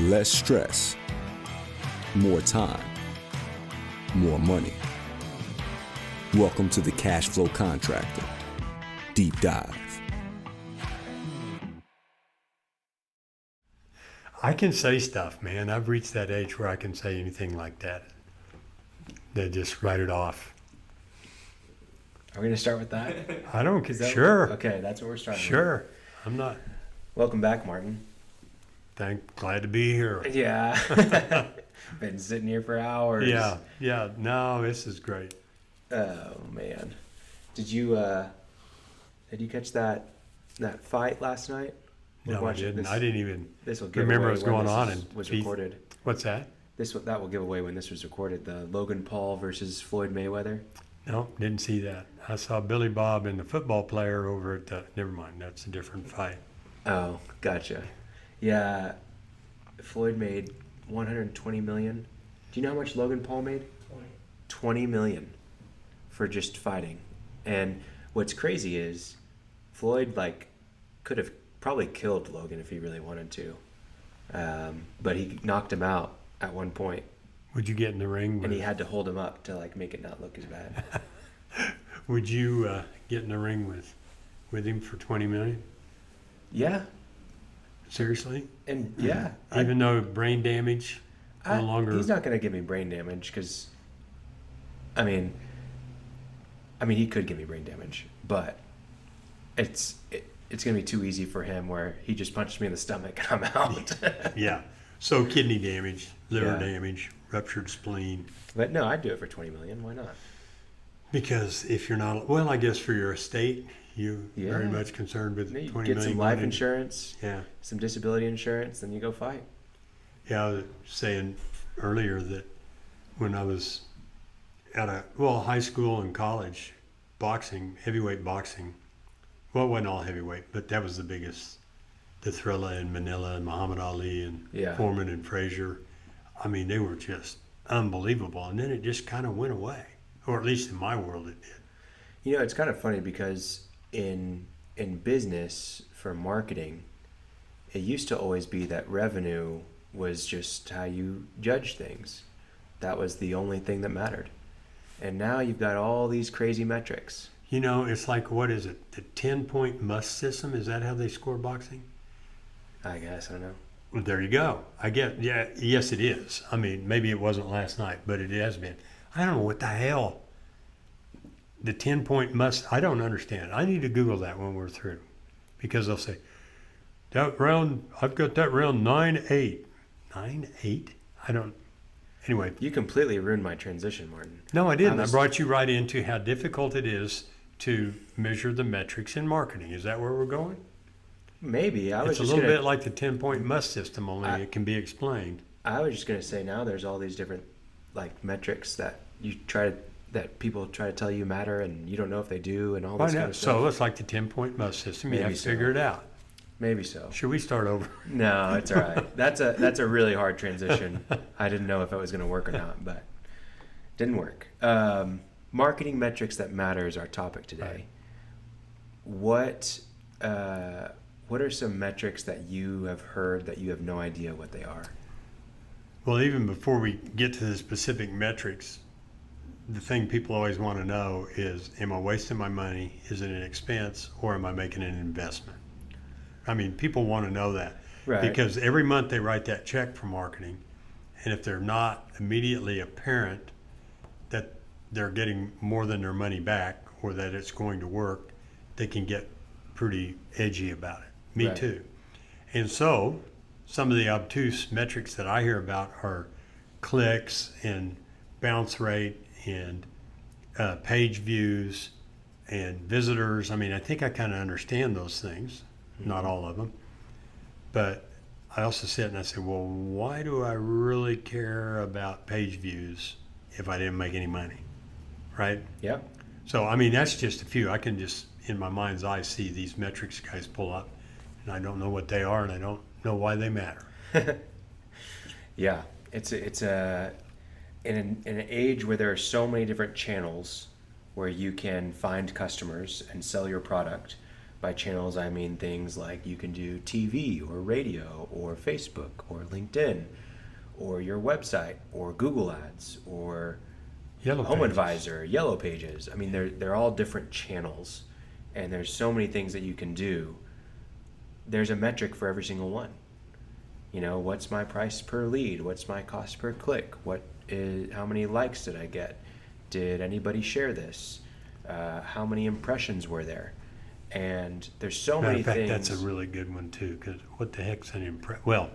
Less stress, more time, more money. Welcome to the Cash Flow Contractor Deep Dive. I can say stuff, man. I've reached that age where I can say anything like that. They just write it off. Are we going to start with that? I don't care. Sure. Okay, that's what we're starting Sure. I'm not. Welcome back, Martin. Glad to be here. Yeah. Been sitting here for hours. Yeah. No, this is great. Oh, man. Did you catch that fight last night? No, I didn't. I didn't even this will give remember away what's going on. And was recorded. What's that? That will give away when this was recorded. The Logan Paul versus Floyd Mayweather. No, didn't see that. I saw Billy Bob and the football player over at the. Never mind, that's a different fight. Oh, gotcha. Yeah, Floyd made $120 million. Do you know how much Logan Paul made? 20 million for just fighting. And what's crazy is Floyd could have probably killed Logan if he really wanted to, but he knocked him out at one point. Would you get in the ring? And he had to hold him up to make it not look as bad. Would you get in the ring with him for 20 million? Yeah. Seriously? And yeah. Even though brain damage no longer. He's not going to give me brain damage because, I mean, he could give me brain damage, but it's going to be too easy for him where he just punched me in the stomach and I'm out. Yeah. So kidney damage, liver damage, ruptured spleen. But no, I'd do it for 20 million. Why not? Because if you're not, well, I guess for your estate, you very much concerned with 20 million. Get some life insurance, yeah, some disability insurance, then you go fight. Yeah, I was saying earlier that when I was at high school and college, boxing, heavyweight boxing, well, it wasn't all heavyweight, but that was the biggest. The Thrilla and Manila and Muhammad Ali and Foreman and Frazier. I mean, they were just unbelievable. And then it just kind of went away, or at least in my world it did. You know, it's kind of funny because in business for marketing, it used to always be that revenue was just how you judge things. That was the only thing that mattered. And now you've got all these crazy metrics. You know, it's like, what is it? The 10-point must system? Is that how they score boxing? I guess, I don't know. Well, there you go. Yes, it is. I mean, maybe it wasn't last night, but it has been. I don't know what the hell. The 10-point must, I don't understand. I need to Google that when we're through because they'll say, that round, I've got that round 9-8. 9-8? I don't, anyway. You completely ruined my transition, Martin. No, I didn't. I brought you right into how difficult it is to measure the metrics in marketing. Is that where we're going? Maybe. It's a little bit like the 10-point must system, only it can be explained. I was just going to say now there's all these different metrics that that people try to tell you matter and you don't know if they do and all this kind of stuff. So it's like the 10-point must system. You have to figure it out. Maybe so. Should we start over? No, it's all right. That's a really hard transition. I didn't know if it was going to work or not, but it didn't work. Marketing metrics that matter is our topic today. Right. What are some metrics that you have heard that you have no idea what they are? Well, even before we get to the specific metrics, the thing people always want to know is, am I wasting my money? Is it an expense or am I making an investment? I mean, people want to know that. Right. Because every month they write that check for marketing, and if they're not immediately apparent that they're getting more than their money back or that it's going to work, they can get pretty edgy about it. Me right. too. And so some of the obtuse metrics that I hear about are clicks and bounce rate and page views and visitors. I mean, I think I kind of understand those things, not all of them. But I also sit and I say, well, why do I really care about page views if I didn't make any money? Right? Yep. So, I mean, that's just a few. I can just, in my mind's eye, see these metrics guys pull up, and I don't know what they are, and I don't know why they matter. Yeah. It's in an age where there are so many different channels where you can find customers and sell your product, By channels, I mean things like you can do TV or radio or Facebook or LinkedIn or your website or Google Ads or Yellow Home Pages. Advisor, Yellow Pages. I mean, they're all different channels, and there's so many things that you can do. There's a metric for every single one. You know, what's my price per lead? What's my cost per click? How many likes did I get? Did anybody share this? How many impressions were there? And there's so Matter many of fact, things. that's a really good one too, because what the heck's an impression? Well,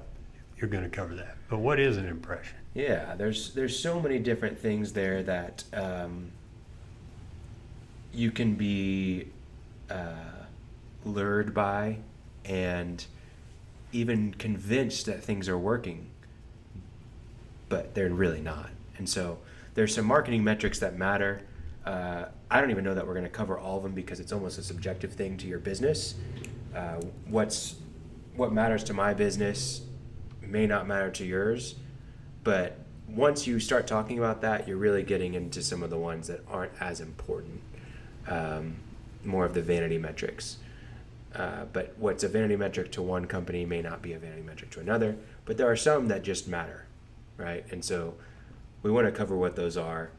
you're going to cover that, but what is an impression? Yeah, there's so many different things there that you can be lured by and even convinced that things are working, but they're really not. And so there's some marketing metrics that matter. I don't even know that we're going to cover all of them because it's almost a subjective thing to your business. What matters to my business may not matter to yours, but once you start talking about that, you're really getting into some of the ones that aren't as important, more of the vanity metrics. But what's a vanity metric to one company may not be a vanity metric to another, but there are some that just matter, right? And so we want to cover what those are.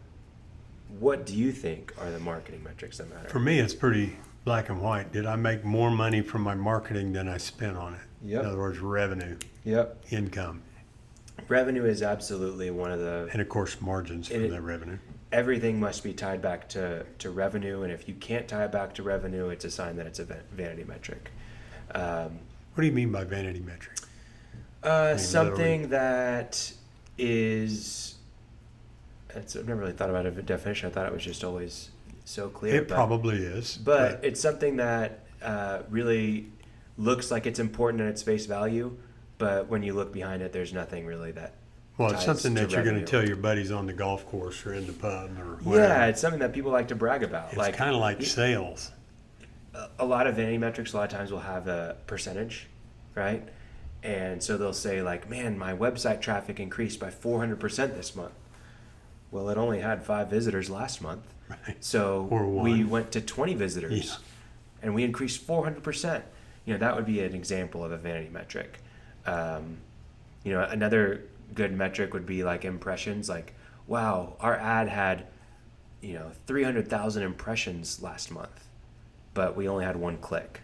What do you think are the marketing metrics that matter? For me, it's pretty black and white. Did I make more money from my marketing than I spent on it? Yep. In other words, revenue, Yep. income, Revenue is absolutely one of the... and of course, margins from that revenue. Everything must be tied back to revenue, and if you can't tie it back to revenue, it's a sign that it's a vanity metric. What do you mean by vanity metric? Something that is... I've never really thought about a definition. I thought it was just always so clear. It probably is. But it's something that really looks like it's important at its face value, but when you look behind it, there's nothing really that Well, it's ties something to that you're going revenue. to tell your buddies on the golf course or in the pub or whatever. Yeah, it's something that people like to brag about. It's kind of like sales. A lot of vanity metrics, a lot of times will have a percentage, right? And so they'll say like, man, my website traffic increased by 400% this month. Well, it only had 5 visitors last month. Right. So Or 1. we went to 20 visitors Yeah. and we increased 400%. You know, that would be an example of a vanity metric. You know, another good metric would be like impressions. Like, wow, our ad had, 300,000 impressions last month, but we only had 1 click.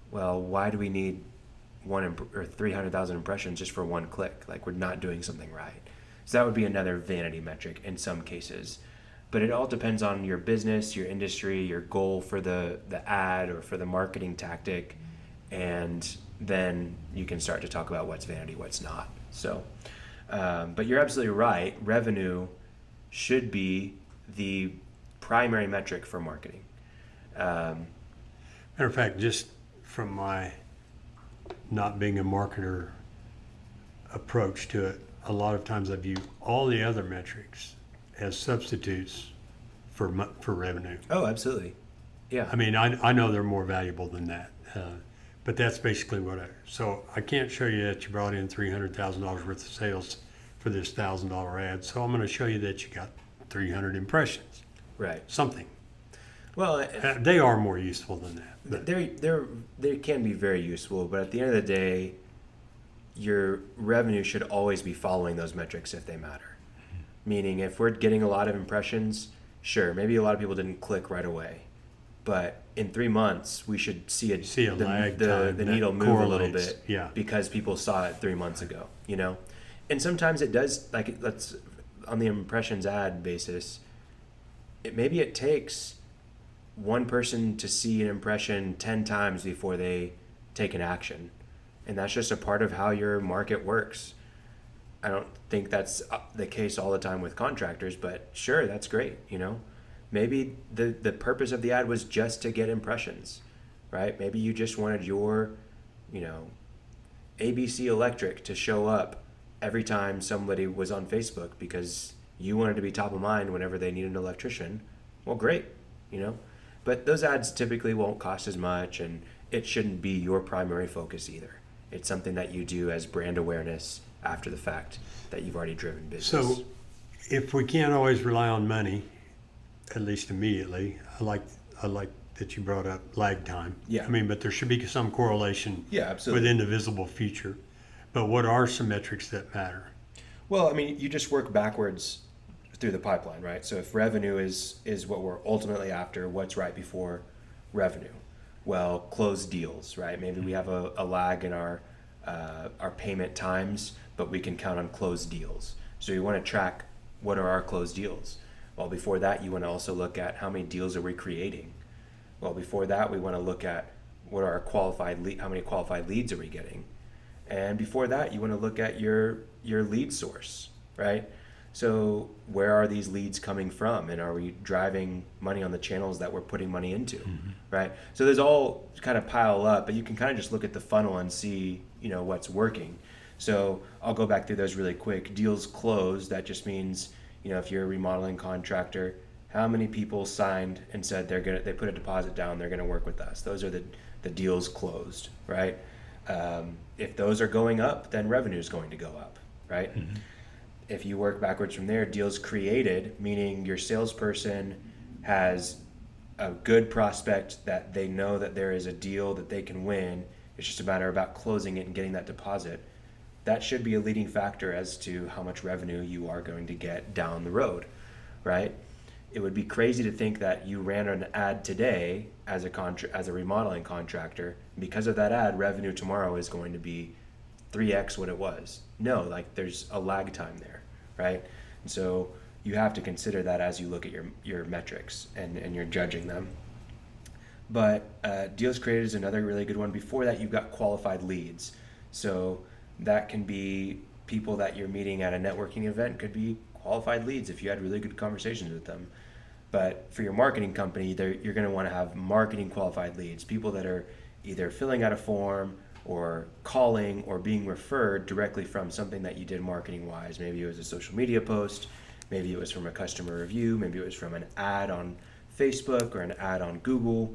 Well, why do we need 300,000 impressions just for 1 click? Like, we're not doing something right. So that would be another vanity metric in some cases. But it all depends on your business, your industry, your goal for the ad or for the marketing tactic. And then you can start to talk about what's vanity, what's not. So, but you're absolutely right. Revenue should be the primary metric for marketing. Matter of fact, just from my not being a marketer approach to it, a lot of times I view all the other metrics as substitutes for revenue. Oh, absolutely. Yeah. I mean, I know they're more valuable than that, but that's basically what so I can't show you that you brought in $300,000 worth of sales for this $1,000 ad. So I'm going to show you that you got 300 impressions. Right. Something. Well, They are more useful than that. But they can be very useful, but at the end of the day, your revenue should always be following those metrics if they matter. Meaning, if we're getting a lot of impressions, sure, maybe a lot of people didn't click right away, but in 3 months we should see a lag time the that needle move a little correlates. bit, Yeah. because people saw it 3 months ago, and sometimes it does. Like, let's on the impressions ad basis, maybe it takes one person to see an impression 10 times before they take an action. And that's just a part of how your market works. I don't think that's the case all the time with contractors, but sure, that's great. Maybe the purpose of the ad was just to get impressions, right? Maybe you just wanted your, ABC Electric to show up every time somebody was on Facebook because you wanted to be top of mind whenever they need an electrician. Well, great, But those ads typically won't cost as much, and it shouldn't be your primary focus either. It's something that you do as brand awareness after the fact that you've already driven business. So if we can't always rely on money, at least immediately, I like that you brought up, lag time. Yeah. I mean, but there should be some correlation Yeah, absolutely. within the visible future. But what are some metrics that matter? Well, I mean, you just work backwards through the pipeline, right? So if revenue is what we're ultimately after, what's right before revenue? Well, closed deals, right? Maybe we have a lag in our payment times, but we can count on closed deals. So you want to track what are our closed deals. Well, before that, you want to also look at how many deals are we creating. Well, before that, we want to look at what are our how many qualified leads are we getting. And before that, you want to look at your lead source, right? So where are these leads coming from, and are we driving money on the channels that we're putting money into, right? So there's all kind of pile up, but you can kind of just look at the funnel and see, what's working. So I'll go back through those really quick. Deals closed, that just means, if you're a remodeling contractor, how many people signed and said they put a deposit down, they're gonna work with us. Those are the deals closed, right? If those are going up, then revenue is going to go up, right? Mm-hmm. If you work backwards from there, deals created, meaning your salesperson has a good prospect that they know that there is a deal that they can win. It's just a matter about closing it and getting that deposit. That should be a leading factor as to how much revenue you are going to get down the road, right? It would be crazy to think that you ran an ad today as a remodeling contractor. Because of that ad, revenue tomorrow is going to be 3x what it was. No, there's a lag time there, right? And so you have to consider that as you look at your metrics and you're judging them. But deals created is another really good one. Before that, you've got qualified leads. So that can be people that you're meeting at a networking event, could be qualified leads if you had really good conversations with them. But for your marketing company, you're going to want to have marketing qualified leads, people that are either filling out a form or calling or being referred directly from something that you did marketing wise. Maybe it was a social media post, maybe it was from a customer review, maybe it was from an ad on Facebook or an ad on Google.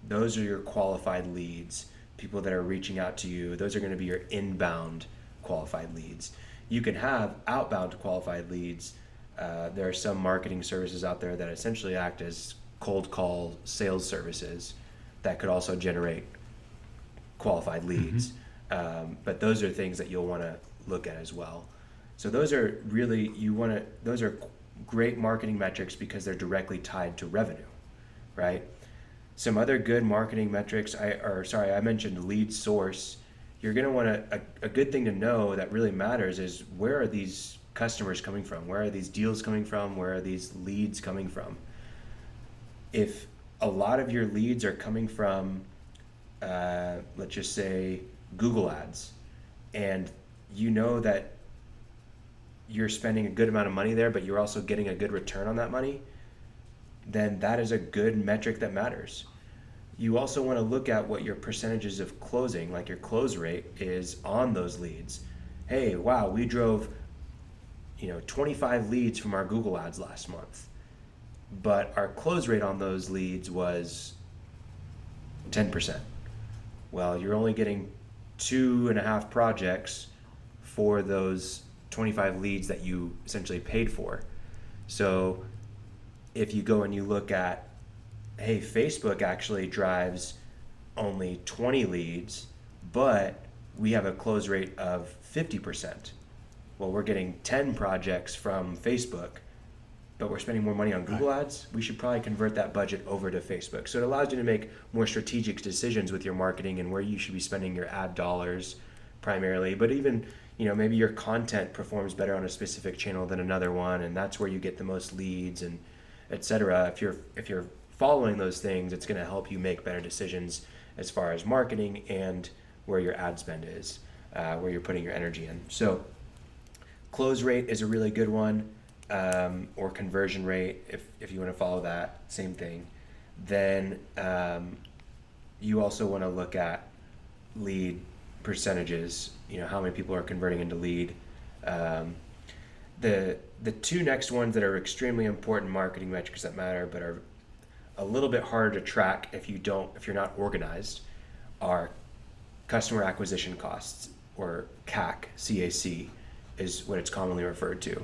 Those are your qualified leads, people that are reaching out to you. Those are going to be your inbound qualified leads. You can have outbound qualified leads. There are some marketing services out there that essentially act as cold call sales services that could also generate qualified leads. Mm-hmm. But those are things that you'll want to look at as well. So those are really, those are great marketing metrics because they're directly tied to revenue, right? Some other good marketing metrics, I mentioned lead source. You're going to want a good thing to know that really matters is where are these customers coming from? Where are these deals coming from? Where are these leads coming from? If a lot of your leads are coming from, let's just say, Google ads, and you know that you're spending a good amount of money there, but you're also getting a good return on that money, then that is a good metric that matters. You also want to look at what your percentages of closing, like your close rate, is on those leads. Hey, wow, we drove 25 leads from our Google ads last month, but our close rate on those leads was 10%. Well, you're only getting 2.5 projects for those 25 leads that you essentially paid for. So if you go and you look at, hey, Facebook actually drives only 20 leads, but we have a close rate of 50%. Well, we're getting 10 projects from Facebook, but we're spending more money on Google ads. We should probably convert that budget over to Facebook. So it allows you to make more strategic decisions with your marketing and where you should be spending your ad dollars primarily. But even, maybe your content performs better on a specific channel than another one, and that's where you get the most leads and et cetera. If you're following those things, it's going to help you make better decisions as far as marketing and where your ad spend is, where you're putting your energy in. So close rate is a really good one, or conversion rate, if you want to follow that, same thing. Then you also want to look at lead percentages, how many people are converting into lead. The two next ones that are extremely important marketing metrics that matter but are a little bit harder to track if you're not organized are customer acquisition costs, or CAC, is what it's commonly referred to.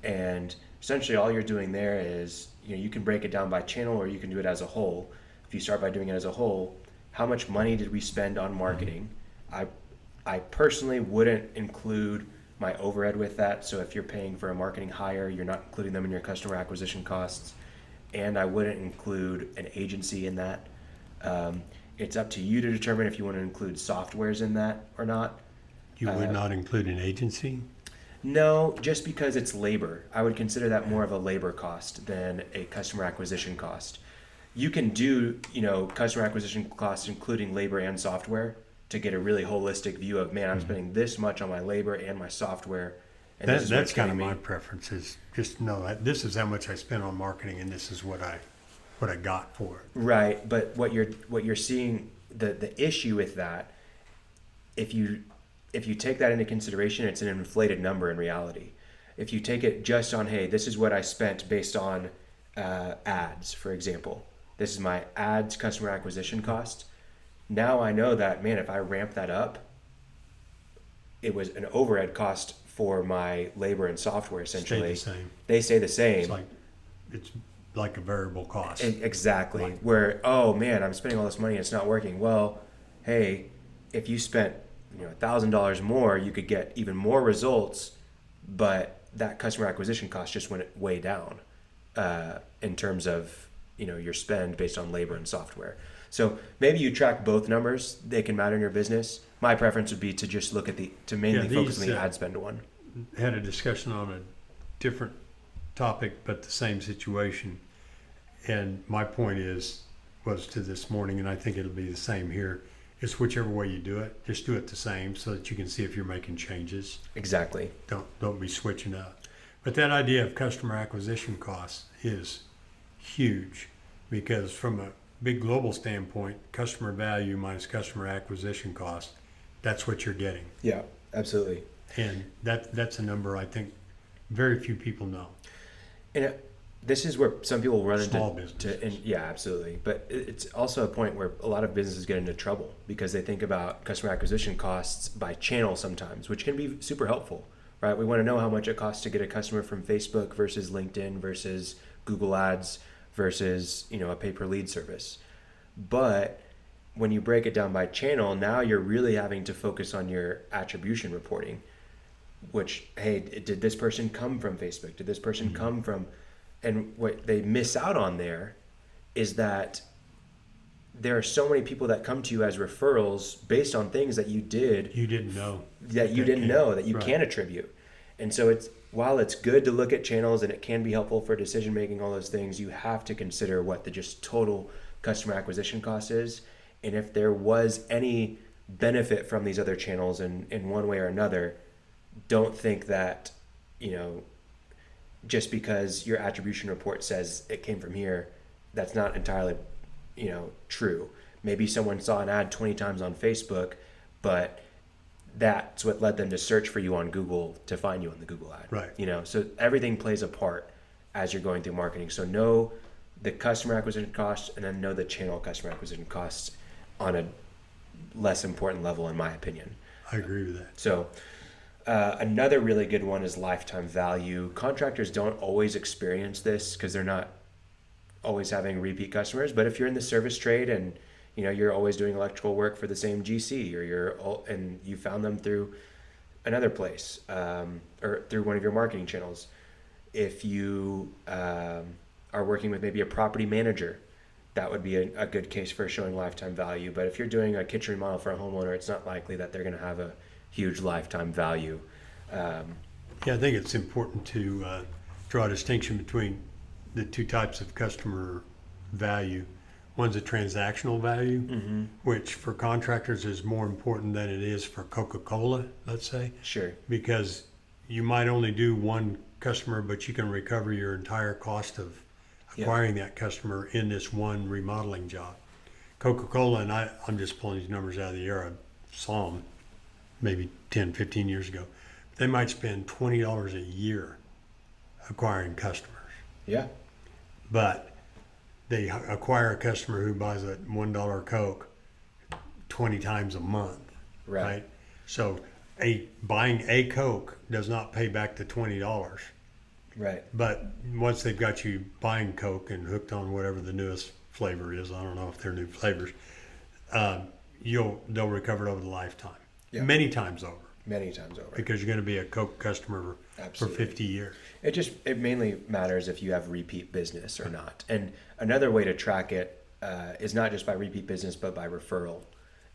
And essentially all you're doing there is you can break it down by channel or you can do it as a whole. If you start by doing it as a whole, how much money did we spend on marketing? I personally wouldn't include my overhead with that. So if you're paying for a marketing hire, you're not including them in your customer acquisition costs. And I wouldn't include an agency in that. It's up to you to determine if you want to include softwares in that or not. You would not include an agency? No, just because it's labor. I would consider that more of a labor cost than a customer acquisition cost. You can do, customer acquisition costs including labor and software to get a really holistic view of, man, I'm spending this much on my labor and my software. And That's kind of my preference, is just know that this is how much I spent on marketing and this is what I got for it. Right, but what you're seeing, the issue with that, if you take that into consideration, it's an inflated number in reality. If you take it just on, hey, this is what I spent based on ads, for example. This is my ads customer acquisition cost. Now I know that, man, if I ramp that up, it was an overhead cost for my labor and software, essentially. Stay the same. They stay the same. It's like a variable cost. Exactly. Right. Where, oh man, I'm spending all this money and it's not working. Well, hey, if you spent $1,000 more, you could get even more results, but that customer acquisition cost just went way down in terms of your spend based on labor and software. So maybe you track both numbers; they can matter in your business. My preference would be to just look at mainly focus on the ad spend one. Had a discussion on a different topic, but the same situation, and my point was to this morning, and I think it'll be the same here. It's whichever way you do it, just do it the same so that you can see if you're making changes. Exactly. Don't be switching up. But that idea of customer acquisition costs is huge, because from a big global standpoint, customer value minus customer acquisition cost, that's what you're getting. Yeah, absolutely. And that's a number I think very few people know. And this is where some people run Small into businesses. yeah, absolutely. But it's also a point where a lot of businesses get into trouble because they think about customer acquisition costs by channel sometimes, which can be super helpful, right? We want to know how much it costs to get a customer from Facebook versus LinkedIn versus Google Ads versus a pay-per-lead service. But when you break it down by channel, now you're really having to focus on your attribution reporting, which, hey, did this person come from Facebook? Did this person come from... And what they miss out on there is that there are so many people that come to you as referrals based on things that you didn't know that you can attribute. And so while it's good to look at channels and it can be helpful for decision making, all those things, you have to consider what the just total customer acquisition cost is. And if there was any benefit from these other channels in one way or another, don't think that, just because your attribution report says it came from here, that's not entirely, true. Maybe someone saw an ad 20 times on Facebook, but that's what led them to search for you on Google to find you on the Google ad. Right. So everything plays a part as you're going through marketing. So know the customer acquisition costs and then know the channel customer acquisition costs on a less important level, in my opinion. I agree with that. So another really good one is lifetime value. Contractors don't always experience this because they're not always having repeat customers. But if you're in the service trade and you're always doing electrical work for the same GC, and you found them through another place or through one of your marketing channels, if you are working with maybe a property manager, that would be a good case for showing lifetime value. But if you're doing a kitchen remodel for a homeowner, it's not likely that they're going to have a huge lifetime value. Yeah, I think it's important to draw a distinction between the two types of customer value. One's a transactional value, which for contractors is more important than it is for Coca-Cola, let's say. Sure. Because you might only do one customer, but you can recover your entire cost of acquiring that customer in this one remodeling job. Coca-Cola, and I'm just pulling these numbers out of the air, I saw them maybe 10, 15 years ago. They might spend $20 a year acquiring customers. Yeah. But they acquire a customer who buys a $1 Coke 20 times a month. Right? So buying a Coke does not pay back the $20. Right. But once they've got you buying Coke and hooked on whatever the newest flavor is, I don't know if they're new flavors, they'll recover it over the lifetime, Yeah. many times over, Many times over. because you're going to be a Coke customer Absolutely. for 50 years. It mainly matters if you have repeat business or not. And another way to track it is not just by repeat business, but by referral.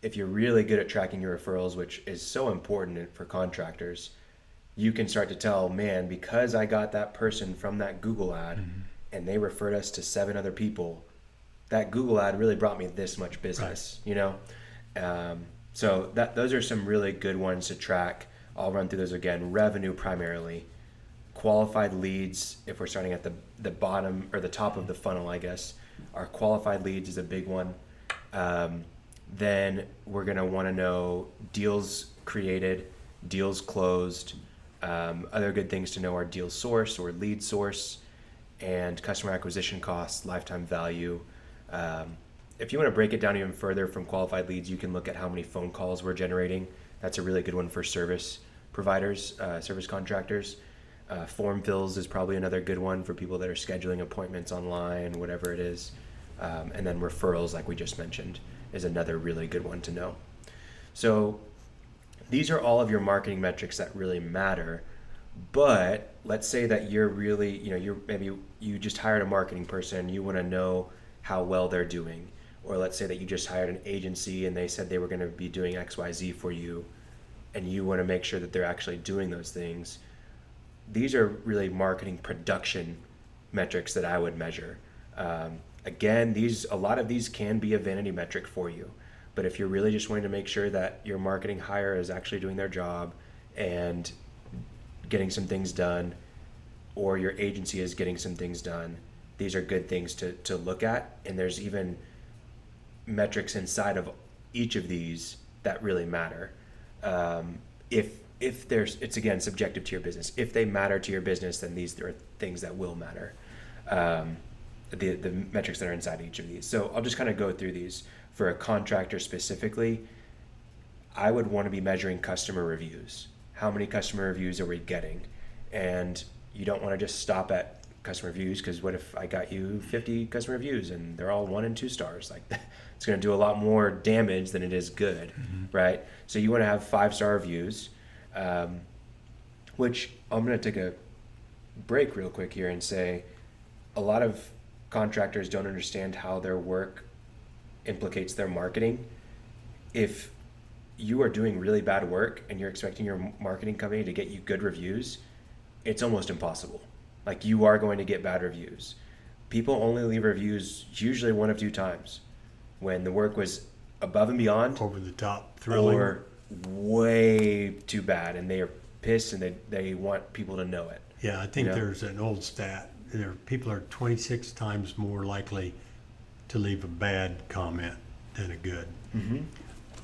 If you're really good at tracking your referrals, which is so important for contractors, you can start to tell, man, because I got that person from that Google ad and they referred us to 7 other people, that Google ad really brought me this much business, you know? So those are some really good ones to track. I'll run through those again. Revenue primarily. Qualified leads, if we're starting at the bottom or the top of the funnel, I guess. Our qualified leads is a big one. Then we're going to want to know deals created, deals closed. Other good things to know are deal source or lead source, and customer acquisition costs, lifetime value. If you want to break it down even further from qualified leads, you can look at how many phone calls we're generating. That's a really good one for service providers, service contractors. Form fills is probably another good one for people that are scheduling appointments online, whatever it is. And then referrals, like we just mentioned, is another really good one to know. So these are all of your marketing metrics that really matter. But let's say that you're really, maybe you just hired a marketing person, you want to know how well they're doing. Or let's say that you just hired an agency and they said they were going to be doing XYZ for you, and you want to make sure that they're actually doing those things. These are really marketing production metrics that I would measure. Again, a lot of these can be a vanity metric for you, but if you're really just wanting to make sure that your marketing hire is actually doing their job and getting some things done, or your agency is getting some things done, these are good things to look at. And there's even metrics inside of each of these that really matter. If it's again subjective to your business. If they matter to your business, then these are things that will matter. The metrics that are inside each of these. So I'll just kind of go through these. For a contractor specifically, I would want to be measuring customer reviews. How many customer reviews are we getting? And you don't want to just stop at customer reviews, because what if I got you 50 customer reviews and they're all 1 and 2 stars? Like, it's going to do a lot more damage than it is good, right? So you want to have 5-star reviews, which I'm going to take a break real quick here and say a lot of contractors don't understand how their work implicates their marketing. If you are doing really bad work and you're expecting your marketing company to get you good reviews, it's almost impossible. Like, you are going to get bad reviews. People only leave reviews usually 1 of 2 times: when the work was above and beyond, Over the top, thrilling. or way too bad and they are pissed and they want people to know it. Yeah, I think there's an old stat. People are 26 times more likely to leave a bad comment than a good. And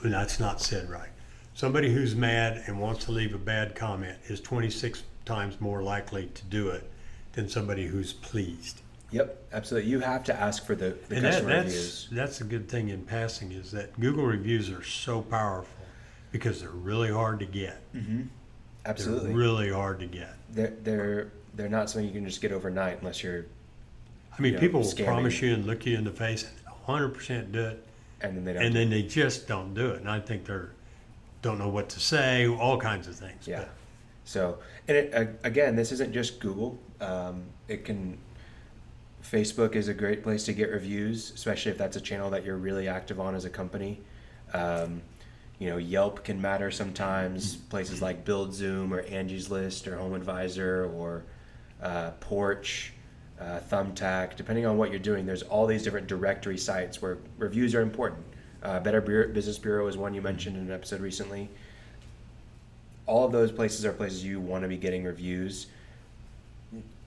that's not said right. Somebody who's mad and wants to leave a bad comment is 26 times more likely to do it than somebody who's pleased. Yep, absolutely. You have to ask for the And customer reviews. that's a good thing in passing, is that Google reviews are so powerful because they're really hard to get. Absolutely. They're really hard to get. They're not something you can just get overnight unless you're, I mean, people will scamming. promise you and look you in the face and 100% do it, and then they don't. and then they just don't do it. And I think don't know what to say, all kinds of things. Yeah. But So, and again, this isn't just Google. Facebook is a great place to get reviews, especially if that's a channel that you're really active on as a company. Yelp can matter sometimes. Places like BuildZoom or Angie's List or Home Advisor or Porch, Thumbtack. Depending on what you're doing, there's all these different directory sites where reviews are important. Better Business Bureau is one you mentioned in an episode recently. All of those places are places you want to be getting reviews.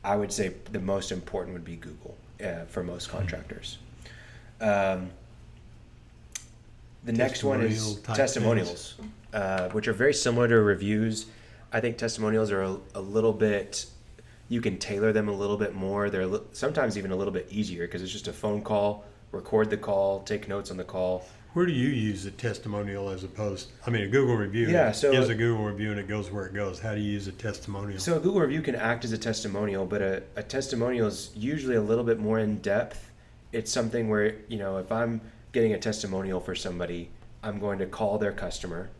I would say the most important would be Google for most contractors. The next one is testimonials, which are very similar to reviews. I think testimonials are a little bit, you can tailor them a little bit more. They're sometimes even a little bit easier because it's just a phone call, record the call, take notes on the call. Where do you use a testimonial as opposed? I mean, a Google review. Yeah, so is a Google review and it goes where it goes. How do you use a testimonial? So a Google review can act as a testimonial, but a testimonial is usually a little bit more in depth. It's something where, if I'm getting a testimonial for somebody, I'm going to call their customer.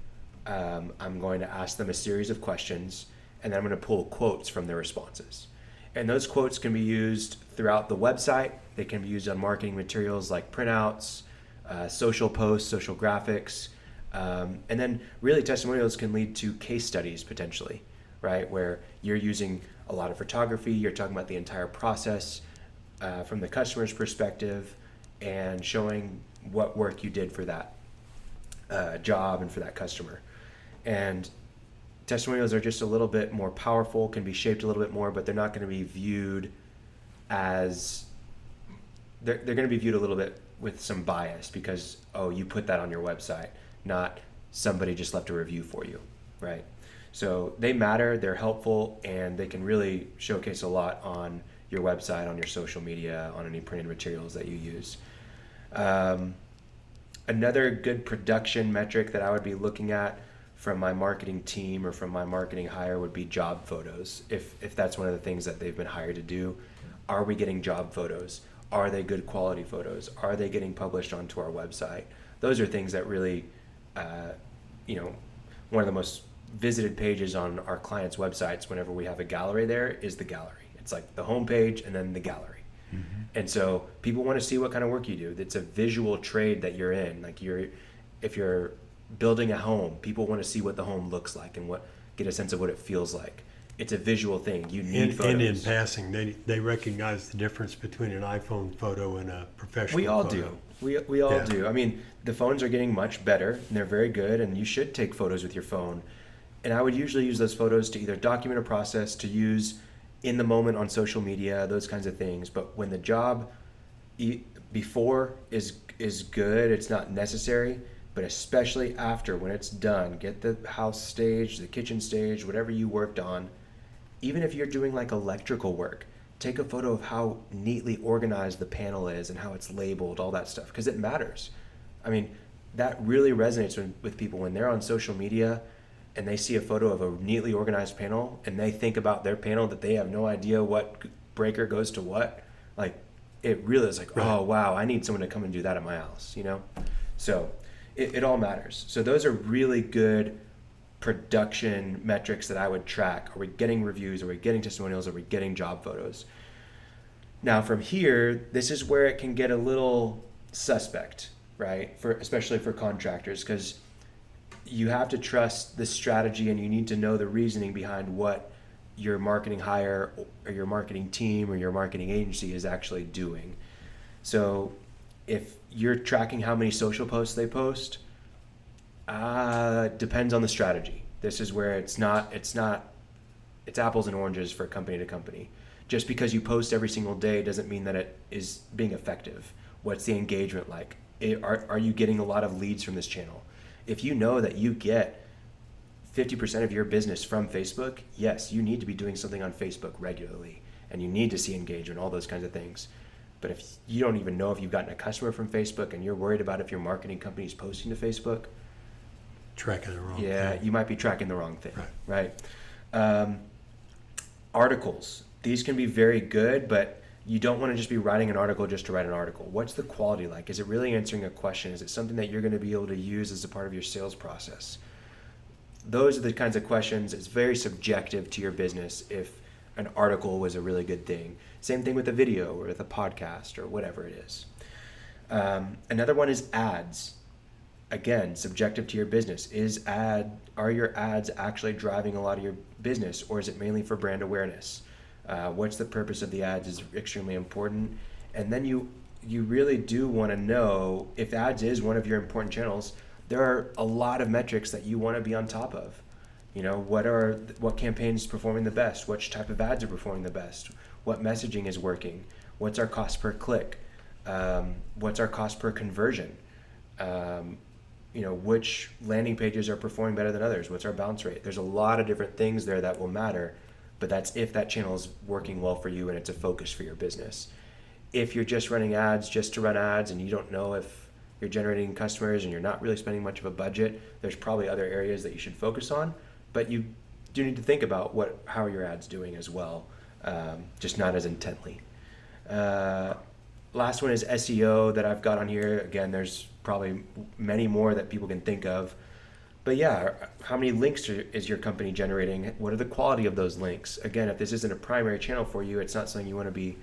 I'm going to ask them a series of questions, and then I'm going to pull quotes from their responses. And those quotes can be used throughout the website. They can be used on marketing materials like printouts, social posts, social graphics. And then really testimonials can lead to case studies potentially, right? Where you're using a lot of photography, you're talking about the entire process from the customer's perspective and showing what work you did for that job and for that customer. And testimonials are just a little bit more powerful, can be shaped a little bit more, but they're not going to be viewed as, they're going to be viewed a little bit with some bias because, oh, you put that on your website, not somebody just left a review for you, right? So they matter, they're helpful, and they can really showcase a lot on your website, on your social media, on any printed materials that you use. Another good production metric that I would be looking at from my marketing team or from my marketing hire would be job photos. If that's one of the things that they've been hired to do, are we getting job photos? Are they good quality photos? Are they getting published onto our website? Those are things that really, one of the most visited pages on our clients' websites whenever we have a gallery there is the gallery. It's like the homepage and then the gallery. Mm-hmm. And so people want to see what kind of work you do. It's a visual trade that you're in. Like if you're building a home, people want to see what the home looks like and get a sense of what it feels like. It's a visual thing. You need photos. And in passing, they recognize the difference between an iPhone photo and a professional We all photo. do. We all do. I mean, the phones are getting much better, and they're very good, and you should take photos with your phone. And I would usually use those photos to either document a process, to use in the moment on social media, those kinds of things. But when the job before is good, it's not necessary. But especially after, when it's done, get the house staged, the kitchen staged, whatever you worked on. Even if you're doing like electrical work, take a photo of how neatly organized the panel is and how it's labeled, all that stuff, because it matters. I mean, that really resonates with people when they're on social media and they see a photo of a neatly organized panel and they think about their panel that they have no idea what breaker goes to what. Like, it really is like, right. Oh, wow, I need someone to come and do that at my house, So it all matters. So those are really good production metrics that I would track. Are we getting reviews? Are we getting testimonials? Are we getting job photos? Now from here, this is where it can get a little suspect, right? Especially for contractors, because you have to trust the strategy and you need to know the reasoning behind what your marketing hire or your marketing team or your marketing agency is actually doing. So if you're tracking how many social posts they post, depends on the strategy. This is where it's apples and oranges for company to company. Just because you post every single day doesn't mean that it is being effective. What's the engagement like? Are you getting a lot of leads from this channel? If you know that you get 50% of your business from Facebook, yes, you need to be doing something on Facebook regularly and you need to see engagement, all those kinds of things. But if you don't even know if you've gotten a customer from Facebook and you're worried about if your marketing company is posting to Facebook, tracking the wrong thing. You might be tracking the wrong thing, right? Articles. These can be very good, but you don't want to just be writing an article just to write an article. What's the quality like? Is it really answering a question? Is it something that you're going to be able to use as a part of your sales process? Those are the kinds of questions. It's very subjective to your business if an article was a really good thing. Same thing with a video or with a podcast or whatever it is. Another one is ads. Again, subjective to your business. Are your ads actually driving a lot of your business, or is it mainly for brand awareness? What's the purpose of the ads is extremely important. And then you really do want to know if ads is one of your important channels. There are a lot of metrics that you want to be on top of. What campaigns performing the best? Which type of ads are performing the best? What messaging is working? What's our cost per click? What's our cost per conversion? Which landing pages are performing better than others? What's our bounce rate? There's a lot of different things there that will matter, but that's if that channel is working well for you and it's a focus for your business. If you're just running ads just to run ads and you don't know if you're generating customers and you're not really spending much of a budget, there's probably other areas that you should focus on. But you do need to think about how are your ads doing as well, just not as intently. Last one is SEO that I've got on here. Again, there's probably many more that people can think of. But yeah, how many links is your company generating? What are the quality of those links? Again, if this isn't a primary channel for you, it's not something you want to be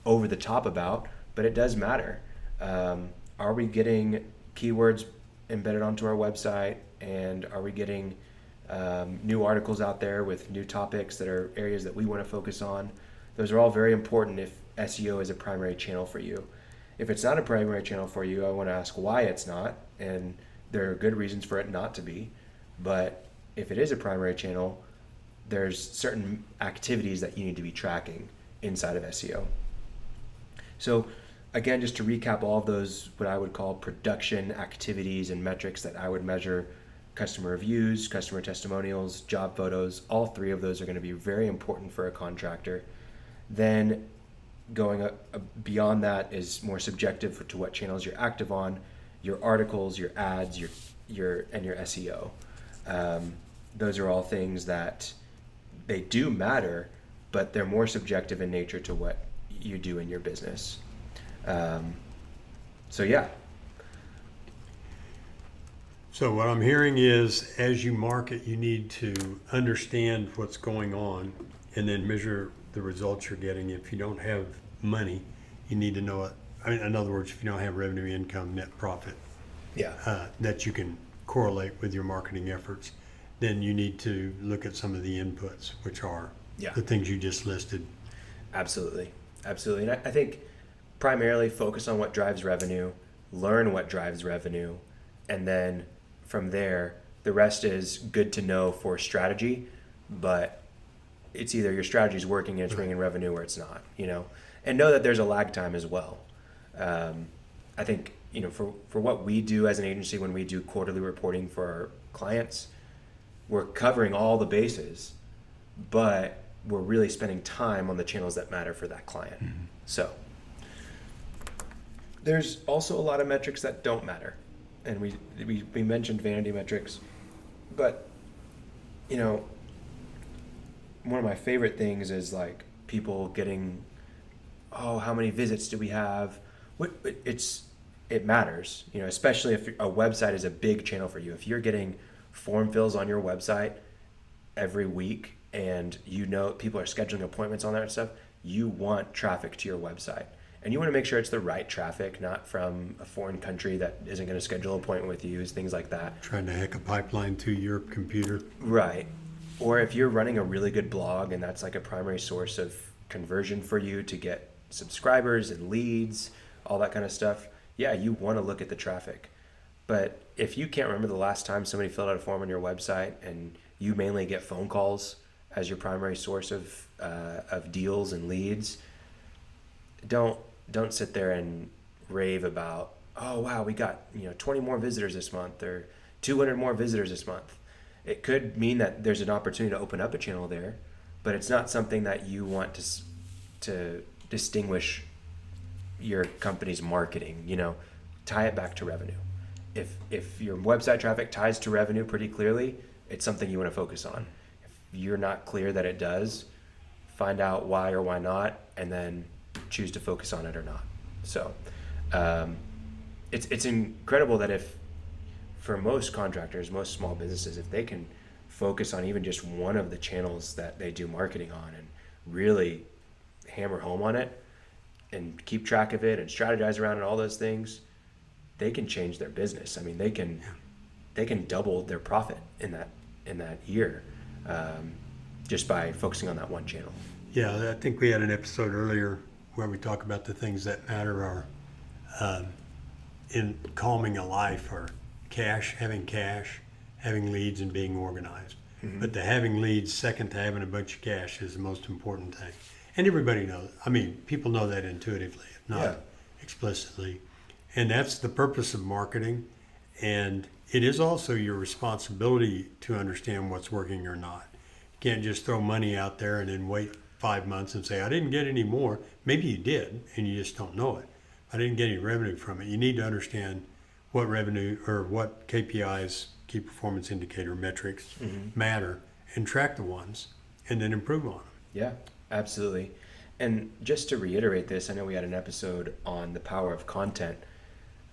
over the top about, but it does matter. Are we getting keywords embedded onto our website? And are we getting new articles out there with new topics that are areas that we want to focus on? Those are all very important if SEO is a primary channel for you. If it's not a primary channel for you, I want to ask why it's not, and there are good reasons for it not to be. But if it is a primary channel, there's certain activities that you need to be tracking inside of SEO. So again, just to recap all of those, what I would call production activities and metrics that I would measure: customer reviews, customer testimonials, job photos. All three of those are going to be very important for a contractor. Then going beyond that is more subjective to what channels you're active on, your articles, your ads, your SEO. Those are all things that they do matter, but they're more subjective in nature to what you do in your business. So yeah. So what I'm hearing is, as you market, you need to understand what's going on and then measure the results you're getting. If you don't have money, you need to know it. I mean, in other words, if you don't have revenue, income, net profit, that you can correlate with your marketing efforts, then you need to look at some of the inputs, which are the things you just listed. Absolutely. And I think primarily focus on what drives revenue, learn what drives revenue, and then from there, the rest is good to know for strategy, but it's either your strategy is working and it's bringing revenue or it's not, and know that there's a lag time as well. I think, for what we do as an agency, when we do quarterly reporting for our clients, we're covering all the bases, but we're really spending time on the channels that matter for that client. Mm-hmm. So there's also a lot of metrics that don't matter. And we mentioned vanity metrics, but one of my favorite things is like people getting, how many visits do we have? It matters, especially if a website is a big channel for you. If you're getting form fills on your website every week and people are scheduling appointments on that and stuff, you want traffic to your website. And you want to make sure it's the right traffic, not from a foreign country that isn't going to schedule an appointment with you, things like that. Trying to hack a pipeline to your computer. Right. Or if you're running a really good blog and that's like a primary source of conversion for you to get subscribers and leads, all that kind of stuff, you want to look at the traffic. But if you can't remember the last time somebody filled out a form on your website and you mainly get phone calls as your primary source of deals and leads, don't sit there and rave about, oh wow, we got 20 more visitors this month or 200 more visitors this month. It could mean that there's an opportunity to open up a channel there, but it's not something that you want to distinguish your company's marketing. Tie it back to revenue. If your website traffic ties to revenue pretty clearly, it's something you want to focus on. If you're not clear that it does, find out why or why not, and then choose to focus on it or not. So it's incredible that for most contractors, most small businesses, if they can focus on even just one of the channels that they do marketing on and really hammer home on it and keep track of it and strategize around it, all those things, they can change their business. I mean, they can double their profit in that year just by focusing on that one channel. Yeah, I think we had an episode earlier where we talk about the things that matter are in calming a life are having cash, having leads, and being organized. Mm-hmm. But the having leads, second to having a bunch of cash, is the most important thing. And everybody knows. I mean, people know that intuitively, if not explicitly. And that's the purpose of marketing. And it is also your responsibility to understand what's working or not. You can't just throw money out there and then wait 5 months and say, I didn't get any more. Maybe you did, and you just don't know it. I didn't get any revenue from it. You need to understand what revenue or what KPIs, key performance indicator metrics, matter, and track the ones, and then improve on them. Yeah, absolutely. And just to reiterate this, I know we had an episode on the power of content,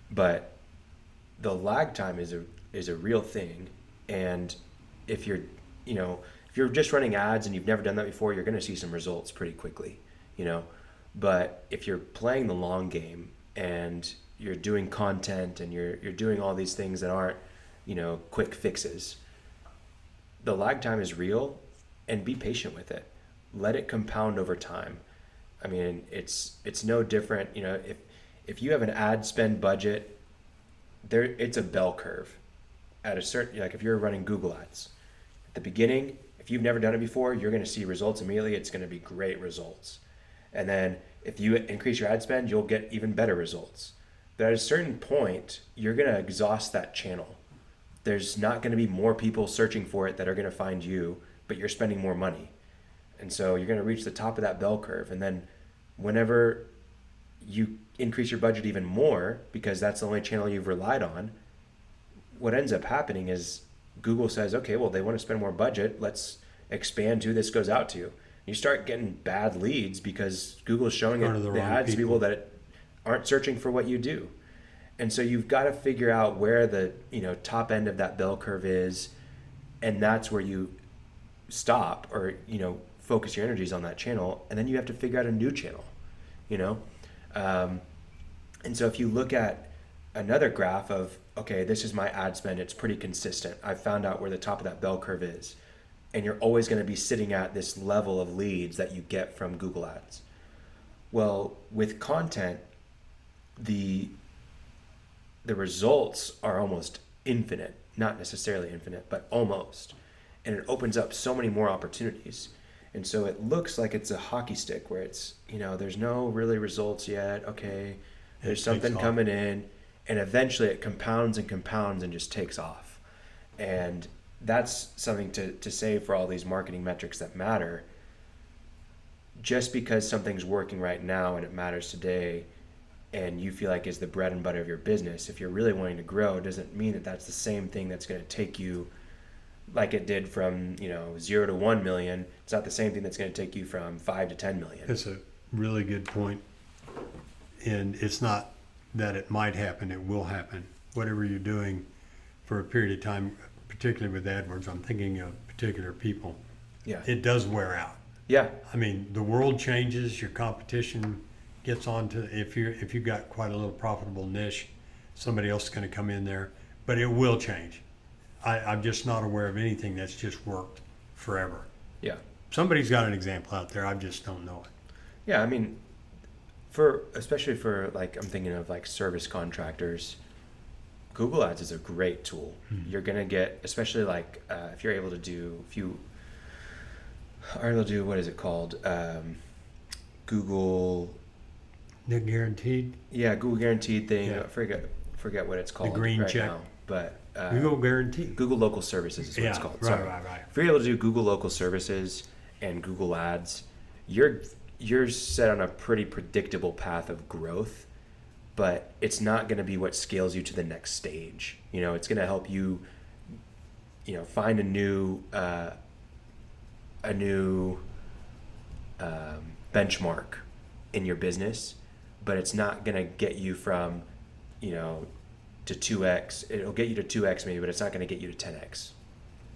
but the lag time is a real thing. And if you're just running ads and you've never done that before, you're going to see some results pretty quickly, But if you're playing the long game and you're doing content and you're doing all these things that aren't, quick fixes, the lag time is real, and be patient with it. Let it compound over time. I mean, it's no different, if you have an ad spend budget, it's a bell curve at a certain, like if you're running Google ads at the beginning, if you've never done it before, you're going to see results immediately. It's going to be great results. And then if you increase your ad spend, you'll get even better results. But at a certain point, you're going to exhaust that channel. There's not going to be more people searching for it that are going to find you, but you're spending more money. And so you're going to reach the top of that bell curve. And then whenever you increase your budget even more, because that's the only channel you've relied on, what ends up happening is Google says, okay, well, they want to spend more budget. Let's expand who this goes out to. You start getting bad leads because Google's showing the ads to people that aren't searching for what you do. And so you've got to figure out where the top end of that bell curve is, and that's where you stop or focus your energies on that channel, and then you have to figure out a new channel, and so if you look at another graph of, okay, this is my ad spend, it's pretty consistent. I've found out where the top of that bell curve is, and you're always going to be sitting at this level of leads that you get from Google Ads. Well, with content, the results are almost infinite, not necessarily infinite, but almost. And it opens up so many more opportunities. And so it looks like it's a hockey stick where it's, there's no really results yet. Okay, there's something coming in, and eventually it compounds and compounds and just takes off. And that's something to say for all these marketing metrics that matter. Just because something's working right now and it matters today, and you feel like is the bread and butter of your business, if you're really wanting to grow, doesn't mean that that's the same thing that's going to take you like it did from 0 to 1 million. It's not the same thing that's going to take you from 5 to 10 million. That's a really good point. And it's not that it might happen, it will happen. Whatever you're doing for a period of time, particularly with AdWords, I'm thinking of particular people. Yeah. It does wear out. Yeah. I mean, the world changes, your competition gets on to, if you've got quite a little profitable niche, somebody else is going to come in there, but it will change. I'm just not aware of anything that's just worked forever. Yeah. Somebody's got an example out there, I just don't know it. Yeah, I mean, especially for like, I'm thinking of like service contractors, Google Ads is a great tool. Mm-hmm. You're going to get, especially like if you are able to do, what is it called? Google. The guaranteed? Yeah, Google guaranteed thing. Yeah. Forget what it's called. The green right check. now, but Google guaranteed. Google Local Services is what it's called. Sorry. Right. If you're able to do Google Local Services and Google Ads, you're set on a pretty predictable path of growth, but it's not going to be what scales you to the next stage. It's going to help you, find a new benchmark in your business, but it's not going to get you from, to 2x. It'll get you to 2x maybe, but it's not going to get you to 10x,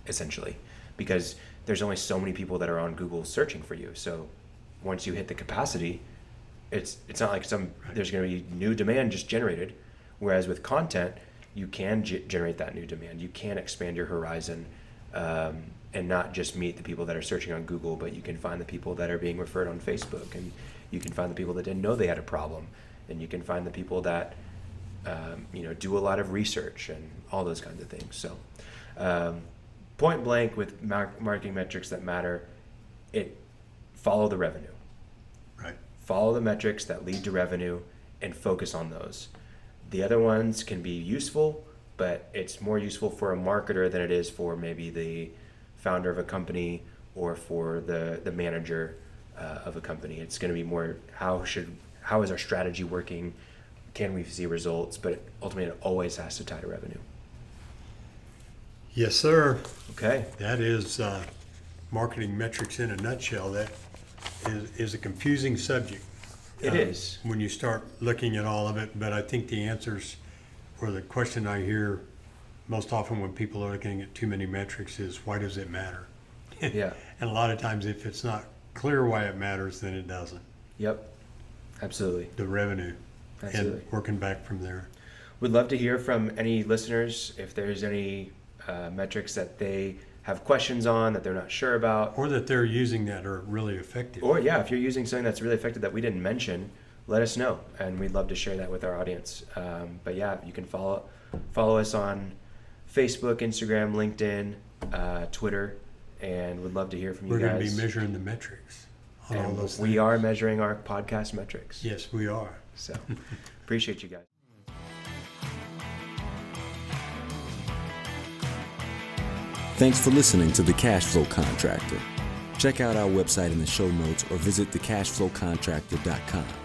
essentially, because there's only so many people that are on Google searching for you. So once you hit the capacity, it's not like there's going to be new demand just generated. Whereas with content, you can generate that new demand. You can expand your horizon and not just meet the people that are searching on Google, but you can find the people that are being referred on Facebook, and you can find the people that didn't know they had a problem, and you can find the people that do a lot of research and all those kinds of things. So point blank with marketing metrics that matter, follow the revenue. Right. Follow the metrics that lead to revenue and focus on those. The other ones can be useful, but it's more useful for a marketer than it is for maybe the founder of a company or for the manager of a company. It's going to be more how is our strategy working? can we see results? But ultimately, it always has to tie to revenue. Yes, sir. Okay. That is marketing metrics in a nutshell. That is a confusing subject. It is. When you start looking at all of it, but I think the answers, or the question I hear most often when people are looking at too many metrics is, why does it matter? Yeah. And a lot of times if it's not clear why it matters, then it doesn't. Yep. Absolutely. The revenue. Absolutely. And working back from there. We'd love to hear from any listeners if there's any metrics that they have questions on that they're not sure about. Or that they're using that are really effective. Or yeah, if you're using something that's really effective that we didn't mention, let us know, and we'd love to share that with our audience. But yeah, you can follow us on Facebook, Instagram, LinkedIn, Twitter, and we'd love to hear from you We're guys. going to be measuring the metrics on all And those we things. are measuring our podcast metrics. Yes, we are. So appreciate you guys. Thanks for listening to The Cash Flow Contractor. Check out our website in the show notes or visit thecashflowcontractor.com.